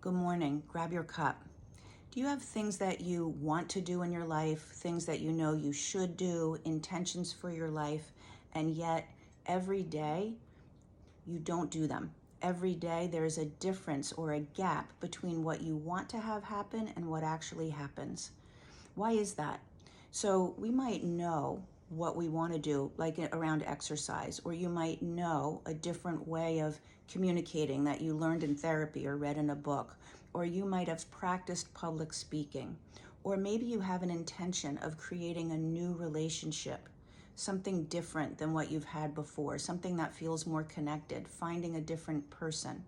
Good morning. Grab your cup. Do you have things that you want to do in your life, things that you know you should do, intentions for your life, and yet every day you don't do them? Every day there's a difference or a gap between what you want to have happen and what actually happens. Why is that? So we might know what we want to do, like around exercise, or you might know a different way of communicating that you learned in therapy or read in a book, or you might have practiced public speaking, or maybe you have an intention of creating a new relationship, something different than what you've had before, something that feels more connected, finding a different person.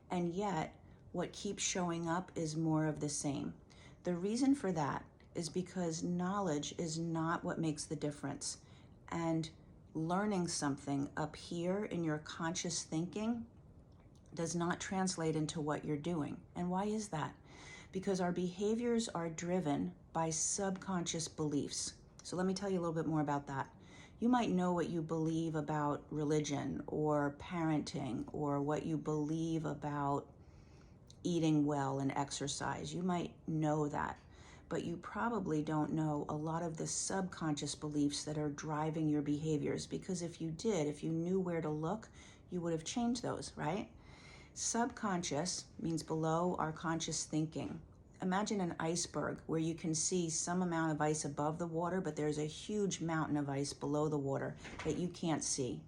And yet, what keeps showing up is more of the same. The reason for that is because knowledge is not what makes the difference. And learning something up here in your conscious thinking does not translate into what you're doing. And why is that? Because our behaviors are driven by subconscious beliefs. So let me tell you a little bit more about that. You might know what you believe about religion or parenting, or what you believe about eating well and exercise. You might know that, but you probably don't know a lot of the subconscious beliefs that are driving your behaviors, because if you did, if you knew where to look, you would have changed those, right? Subconscious means below our conscious thinking. Imagine an iceberg where you can see some amount of ice above the water, but there's a huge mountain of ice below the water that you can't see.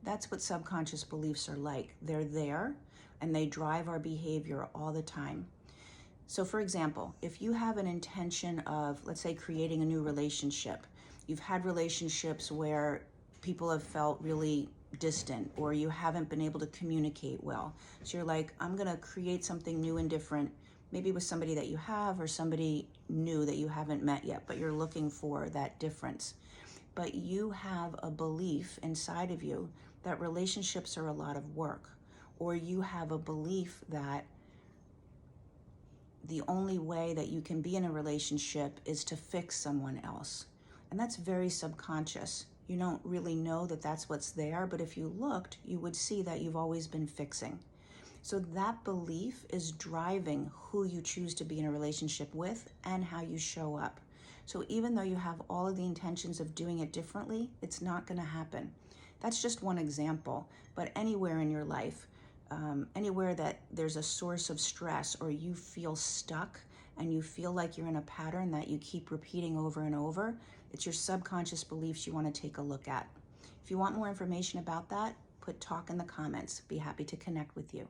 That's what subconscious beliefs are like. They're there and they drive our behavior all the time. So for example, if you have an intention of, let's say, creating a new relationship, you've had relationships where people have felt really distant, or you haven't been able to communicate well. So you're like, I'm gonna create something new and different, maybe with somebody that you have or somebody new that you haven't met yet, but you're looking for that difference. But you have a belief inside of you that relationships are a lot of work, or you have a belief that the only way that you can be in a relationship is to fix someone else. And that's very subconscious. You don't really know that that's what's there, but if you looked, you would see that you've always been fixing. So that belief is driving who you choose to be in a relationship with and how you show up. So even though you have all of the intentions of doing it differently, it's not going to happen. That's just one example, but anywhere in your life, anywhere that there's a source of stress, or you feel stuck and you feel like you're in a pattern that you keep repeating over and over, it's your subconscious beliefs you want to take a look at. If you want more information about that, put talk in the comments. Be happy to connect with you.